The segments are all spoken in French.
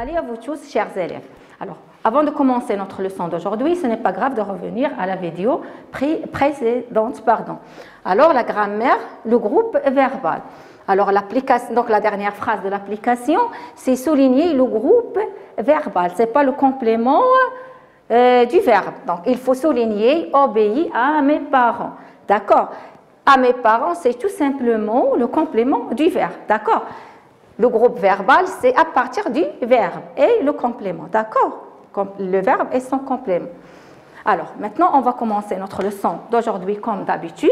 Salut à vous tous, chers élèves. Alors, avant de commencer notre leçon d'aujourd'hui, ce n'est pas grave de revenir à la vidéo précédente. Alors, la grammaire, le groupe verbal. Alors, l'application, donc la dernière phrase de l'application, c'est souligner le groupe verbal. Ce n'est pas le complément du verbe. Donc, il faut souligner obéir à mes parents. D'accord? À mes parents, c'est tout simplement le complément du verbe. D'accord? Le groupe verbal, c'est à partir du verbe et le complément. D'accord? Le verbe et son complément. Alors, maintenant, on va commencer notre leçon d'aujourd'hui comme d'habitude.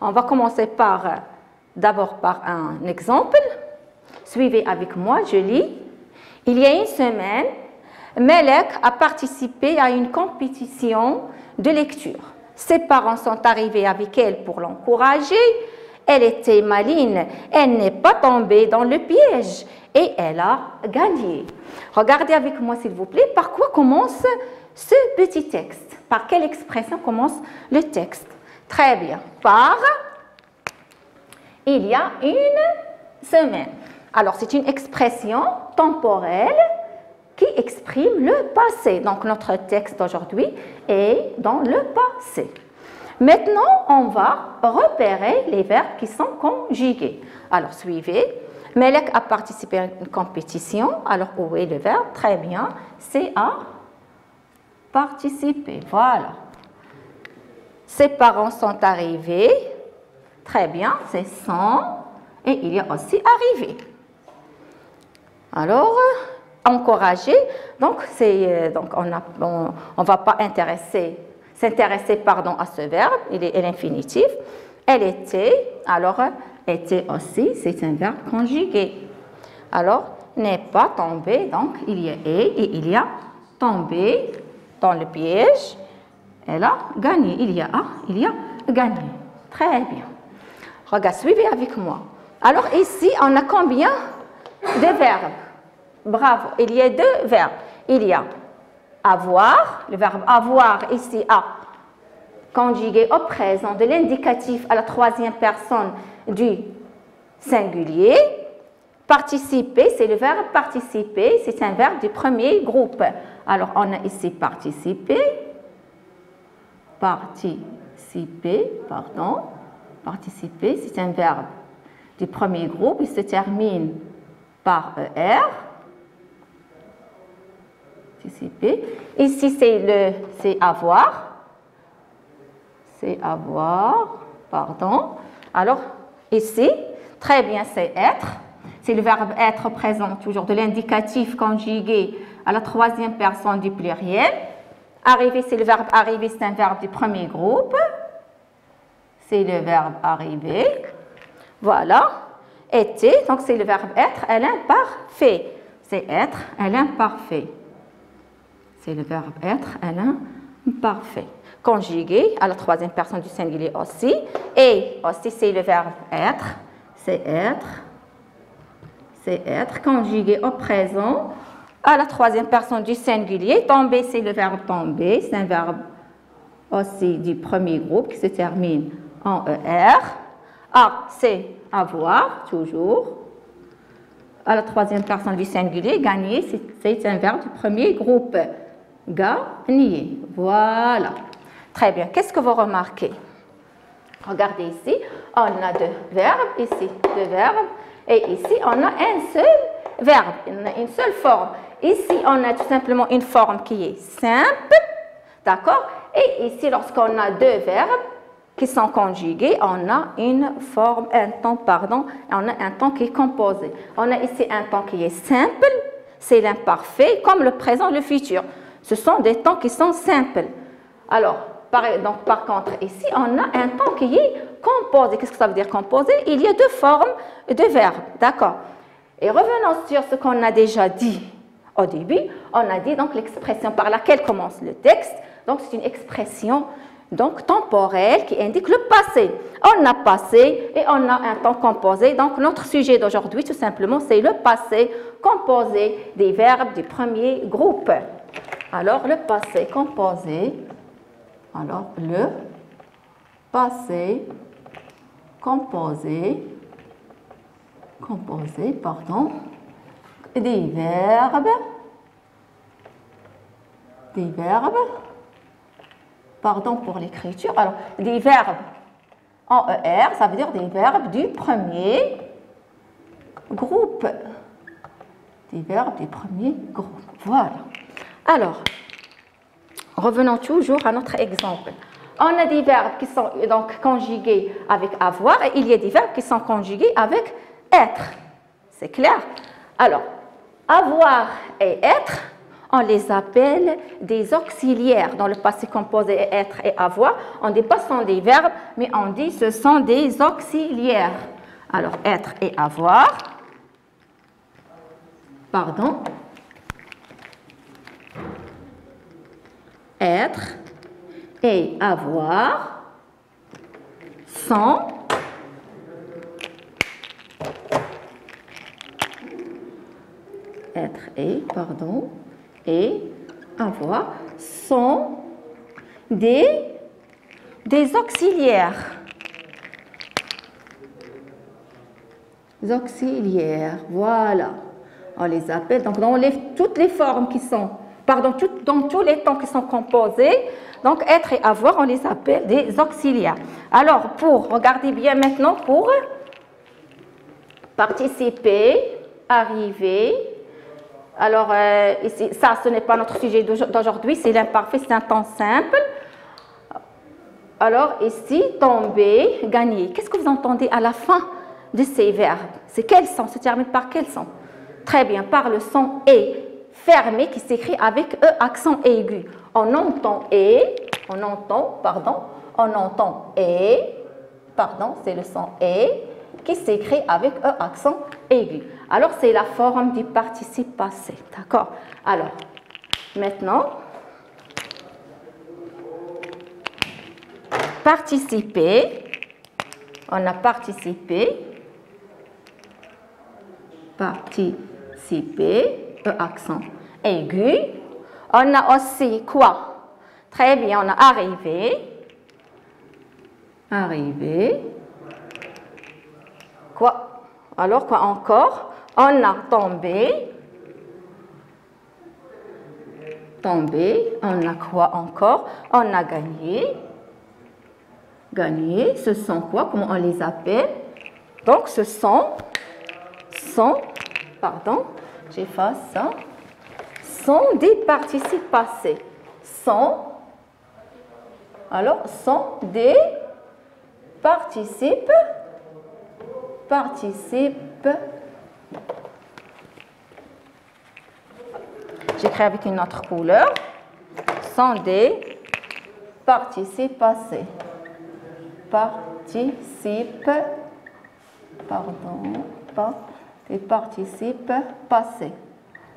On va commencer d'abord par un exemple. Suivez avec moi, je lis. Il y a une semaine, Melek a participé à une compétition de lecture. Ses parents sont arrivés avec elle pour l'encourager. Elle était maligne, elle n'est pas tombée dans le piège et elle a gagné. Regardez avec moi s'il vous plaît, par quoi commence ce petit texte? Par quelle expression commence le texte? Très bien, par il y a une semaine. Alors c'est une expression temporelle qui exprime le passé. Donc notre texte d'aujourd'hui est dans le passé. Maintenant, on va repérer les verbes qui sont conjugués. Alors, suivez. Melek a participé à une compétition. Alors, où est le verbe? Très bien. C'est à participer. Voilà. Ses parents sont arrivés. Très bien. C'est sont. Et il y a aussi arrivé. Alors, encourager. Donc, on ne va pas s'intéresser à ce verbe, il est l'infinitif. Elle était, alors était aussi, c'est un verbe conjugué. Alors, n'est pas tombé, donc il y a et il y a tombé dans le piège. Elle a gagné, il y a gagné. Très bien. Regarde, suivez avec moi. Alors ici, on a combien de verbes? Bravo, il y a deux verbes. Il y a avoir, le verbe avoir ici a conjugué au présent de l'indicatif à la troisième personne du singulier. Participer, c'est le verbe participer, c'est un verbe du premier groupe. Alors on a ici participer, c'est un verbe du premier groupe, il se termine par ER. Ici, c'est avoir. Alors, ici, très bien, c'est être. C'est le verbe être présent, toujours de l'indicatif conjugué à la troisième personne du pluriel. Arriver, c'est le verbe arriver, c'est un verbe du premier groupe. C'est le verbe arriver. Voilà. Était, donc c'est le verbe être à l'imparfait. C'est être à l'imparfait. C'est le verbe être à l'imparfait. Conjugué à la troisième personne du singulier aussi. Et aussi, c'est le verbe être. C'est être. Conjugué au présent à la troisième personne du singulier. Tomber, c'est le verbe tomber. C'est un verbe aussi du premier groupe qui se termine en ER. A, c'est avoir, toujours. À la troisième personne du singulier. Gagner, c'est un verbe du premier groupe. Gagner. Voilà. Très bien. Qu'est-ce que vous remarquez? Regardez ici. On a deux verbes. Ici, deux verbes. Et ici, on a un seul verbe. On a une seule forme. Ici, on a tout simplement une forme qui est simple. D'accord? Et ici, lorsqu'on a deux verbes qui sont conjugués, on a on a un temps qui est composé. On a ici un temps qui est simple. C'est l'imparfait, comme le présent, le futur. Ce sont des temps qui sont simples. Alors, par contre, ici, on a un temps qui est composé. Qu'est-ce que ça veut dire composé? Il y a deux formes de verbes. D'accord? Et revenons sur ce qu'on a déjà dit au début. On a dit donc l'expression par laquelle commence le texte. Donc, c'est une expression temporelle qui indique le passé. On a passé et on a un temps composé. Donc, notre sujet d'aujourd'hui, tout simplement, c'est le passé composé des verbes du premier groupe. Alors, le passé composé. Alors, le passé composé, des verbes des verbes, pardon pour l'écriture, alors des verbes en ER, ça veut dire des verbes du premier groupe. Des verbes du premier groupe. Voilà. Alors, revenons toujours à notre exemple. On a des verbes qui sont donc conjugués avec avoir et il y a des verbes qui sont conjugués avec être. C'est clair? Alors, avoir et être, on les appelle des auxiliaires. Dans le passé composé, être et avoir, on ne dit pas ce sont des verbes, mais on dit ce sont des auxiliaires. Alors, être et avoir, pardon, être et avoir sont être et, pardon, et avoir sont des auxiliaires. Auxiliaires, voilà. On les appelle, donc dans toutes les formes qui sont, pardon, dans tous les temps qui sont composés, donc être et avoir, on les appelle des auxiliaires. Alors, regardez bien maintenant, pour participer, arriver, alors ici, ça ce n'est pas notre sujet d'aujourd'hui, c'est l'imparfait, c'est un temps simple. Alors ici, tomber, gagner. Qu'est-ce que vous entendez à la fin de ces verbes? C'est quel son? Se termine par quel son? Très bien, par le son E fermé qui s'écrit avec E accent aigu. On entend E, on entend E, pardon, c'est le son E qui s'écrit avec E accent aigu. Alors, c'est la forme du participe passé, d'accord? Alors, maintenant, participer, on a participé, E accent aigu. On a aussi quoi? Très bien, on a arrivé. Quoi? Alors, quoi encore? On a tombé. On a quoi encore? On a gagné. Ce sont quoi? Comment on les appelle? Donc, ce sont, pardon, j'efface ça, sont des participes passés. Sont des participes. J'écris avec une autre couleur. Sont des participes passés.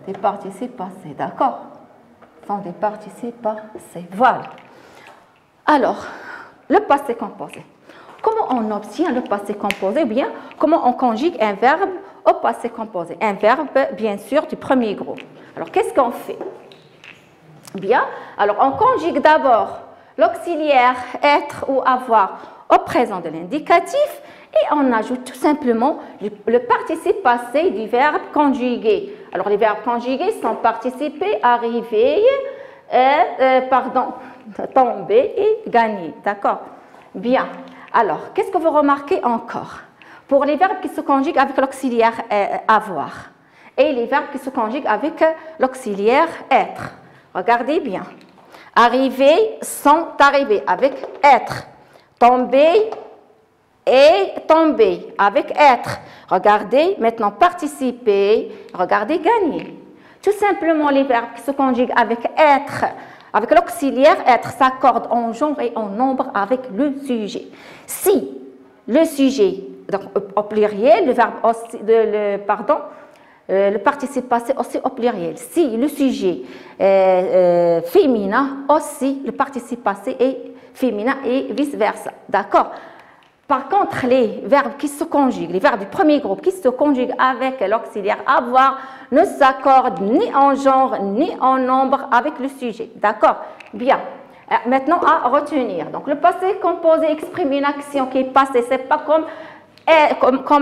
Des participes passés. D'accord? Sont des participes passés. Voilà. Alors, le passé composé. Comment on obtient le passé composé? Ou bien, comment on conjugue un verbe au passé composé? Un verbe, bien sûr, du premier groupe. Alors, qu'est-ce qu'on fait? Bien, alors on conjugue d'abord l'auxiliaire être ou avoir au présent de l'indicatif et on ajoute tout simplement le participe passé du verbe conjugué. Alors, les verbes conjugués sont participer, arriver, tomber et gagner. D'accord? Bien. Alors, qu'est-ce que vous remarquez encore? Pour les verbes qui se conjuguent avec l'auxiliaire avoir et les verbes qui se conjuguent avec l'auxiliaire être. Regardez bien. Arriver, sont arrivés avec être. Tomber et tomber avec être. Regardez maintenant participer. Regardez gagner. Tout simplement, les verbes qui se conjuguent avec être, avec l'auxiliaire être, s'accordent en genre et en nombre avec le sujet. Si le sujet, donc au pluriel, le verbe aussi, le participe passé aussi au pluriel. Si le sujet est féminin, aussi le participe passé est féminin et vice-versa. D'accord? Par contre, les verbes qui se conjuguent, les verbes du premier groupe qui se conjuguent avec l'auxiliaire avoir, ne s'accordent ni en genre ni en nombre avec le sujet. D'accord? Bien. Maintenant, à retenir. Donc, le passé composé exprime une action qui est passée. Ce n'est pas comme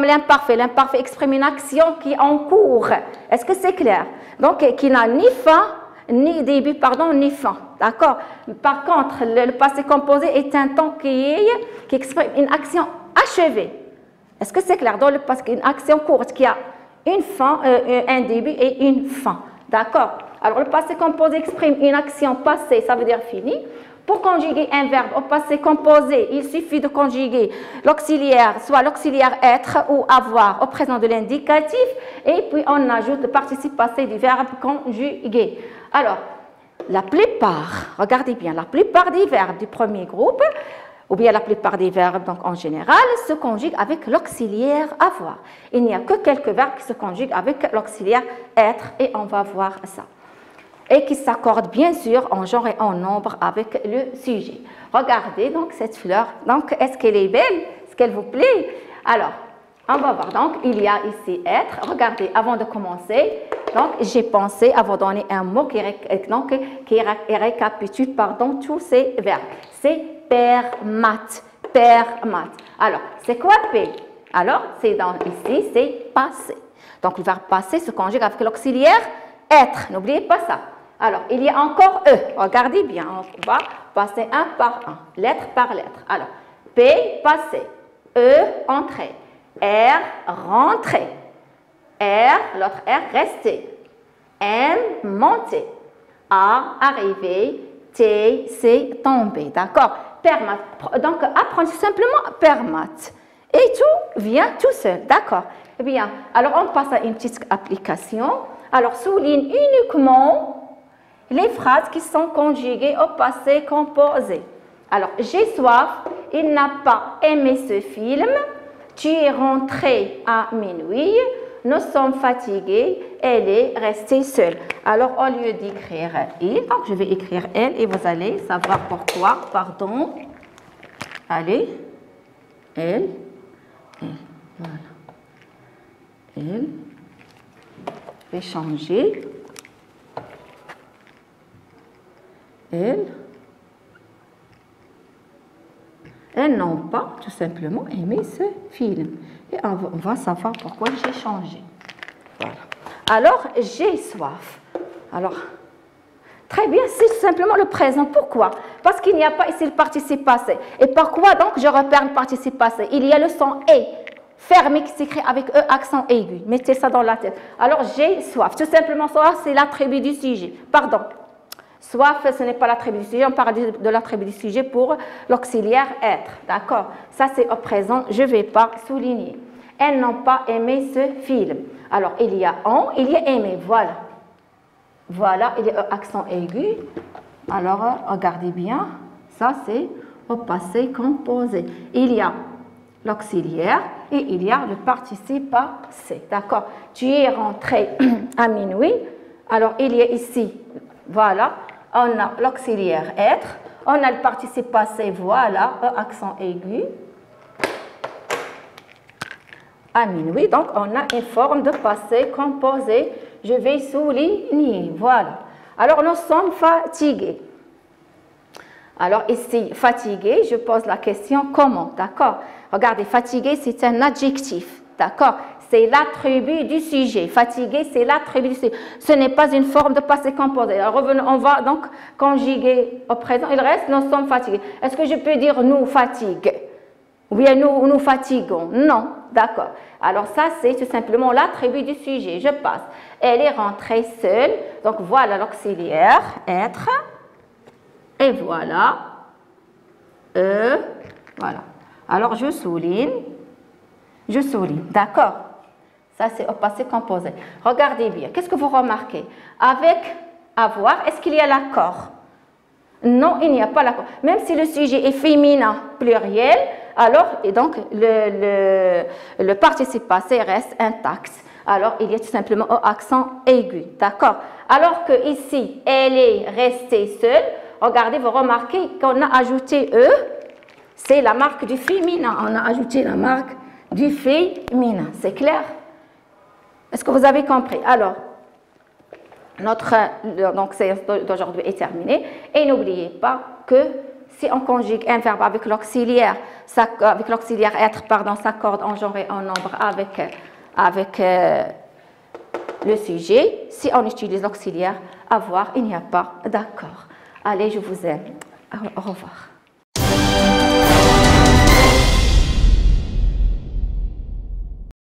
l'imparfait. L'imparfait exprime une action qui est en cours. Est-ce que c'est clair? Donc, qui n'a ni fin ni début, pardon, ni fin. D'accord? Par contre, le passé composé est un temps qui exprime une action achevée. Est-ce que c'est clair? Dans le passé, une action courte qui a une fin, un début et une fin. D'accord? Alors, le passé composé exprime une action passée, ça veut dire fini. Pour conjuguer un verbe au passé composé, il suffit de conjuguer l'auxiliaire, soit l'auxiliaire être ou avoir au présent de l'indicatif, et puis on ajoute le participe passé du verbe conjugué. Alors, la plupart, regardez bien, la plupart des verbes du premier groupe, ou bien la plupart des verbes donc en général, se conjuguent avec l'auxiliaire avoir. Il n'y a que quelques verbes qui se conjuguent avec l'auxiliaire être, et on va voir ça. Et qui s'accordent bien sûr en genre et en nombre avec le sujet. Regardez donc cette fleur. Donc, est-ce qu'elle est belle? Est-ce qu'elle vous plaît? Alors, on va voir. Donc, il y a ici être. Regardez, avant de commencer, donc j'ai pensé à vous donner un mot qui récapitule tous ces verbes. C'est permate. Permate. Alors, c'est quoi P? Alors, c'est ici, c'est passé. Donc, le verbe passer se conjugue avec l'auxiliaire être. N'oubliez pas ça. Alors, il y a encore E. Regardez bien, on va passer un par un, lettre par lettre. Alors, P, passer. E, entrer. R, rentrer. R, l'autre R, rester. M, monter. A, arriver. T, C, tomber. D'accord? Permate. Donc, apprenez simplement permate. Et tout vient tout seul. D'accord? Eh bien, alors on passe à une petite application. Alors, souligne uniquement les phrases qui sont conjuguées au passé composé. Alors, j'ai soif, il n'a pas aimé ce film, tu es rentré à minuit, nous sommes fatigués, elle est restée seule. Alors, au lieu d'écrire il, donc je vais écrire elle et vous allez savoir pourquoi. Pardon. Allez. Elle. Voilà. Elle. Je vais changer. Elles n'ont pas tout simplement aimé ce film. Et on va savoir pourquoi j'ai changé. Voilà. Alors, j'ai soif. Alors, très bien, c'est tout simplement le présent. Pourquoi? Parce qu'il n'y a pas ici le participe passé. Et pourquoi donc je repère le participe passé? Il y a le son « et » fermé qui s'écrit avec E accent aigu. Mettez ça dans la tête. Alors, j'ai soif. Tout simplement, soif, c'est l'attribut du sujet. Pardon. Soif, ce n'est pas l'attribut du sujet, on parle de l'attribut du sujet pour l'auxiliaire être. D'accord? Ça, c'est au présent, je ne vais pas souligner. Elles n'ont pas aimé ce film. Alors, il y a on, il y a aimé, voilà. Voilà, il y a un accent aigu. Alors, regardez bien, ça, c'est au passé composé. Il y a l'auxiliaire et il y a le participe passé. D'accord? Tu es rentré à minuit. Alors, il y a ici, voilà. On a l'auxiliaire être, on a le participe passé, voilà, accent aigu, à minuit. Donc, on a une forme de passé composé. Je vais souligner, voilà. Alors, nous sommes fatigués. Alors, ici, fatigué, je pose la question comment, d'accord? Regardez, fatigué, c'est un adjectif, d'accord? C'est l'attribut du sujet. Fatigué, c'est l'attribut du sujet. Ce n'est pas une forme de passé composé. Alors, revenons, on va donc conjuguer au présent. Il reste, nous sommes fatigués. Est-ce que je peux dire nous fatigue? Ou bien nous fatiguons? Non, d'accord. Alors, ça, c'est tout simplement l'attribut du sujet. Je passe. Elle est rentrée seule. Donc, voilà l'auxiliaire, être. Et voilà. Voilà. Alors, je souligne. Je souligne. D'accord. Ça, c'est au passé composé. Regardez bien. Qu'est-ce que vous remarquez? Avec avoir, est-ce qu'il y a l'accord? Non, il n'y a pas l'accord. Même si le sujet est féminin pluriel, alors, et donc, le participe passé reste intact. Alors, il y a tout simplement un accent aigu. D'accord? Alors que ici, elle est restée seule. Regardez, vous remarquez qu'on a ajouté E. C'est la marque du féminin. On a ajouté la marque du féminin. C'est clair? Est-ce que vous avez compris? Alors, notre séance d'aujourd'hui est terminée. Et n'oubliez pas que si on conjugue un verbe avec l'auxiliaire être, pardon, s'accorde en genre et en nombre avec le sujet. Si on utilise l'auxiliaire avoir, il n'y a pas d'accord. Allez, je vous aime. Au revoir.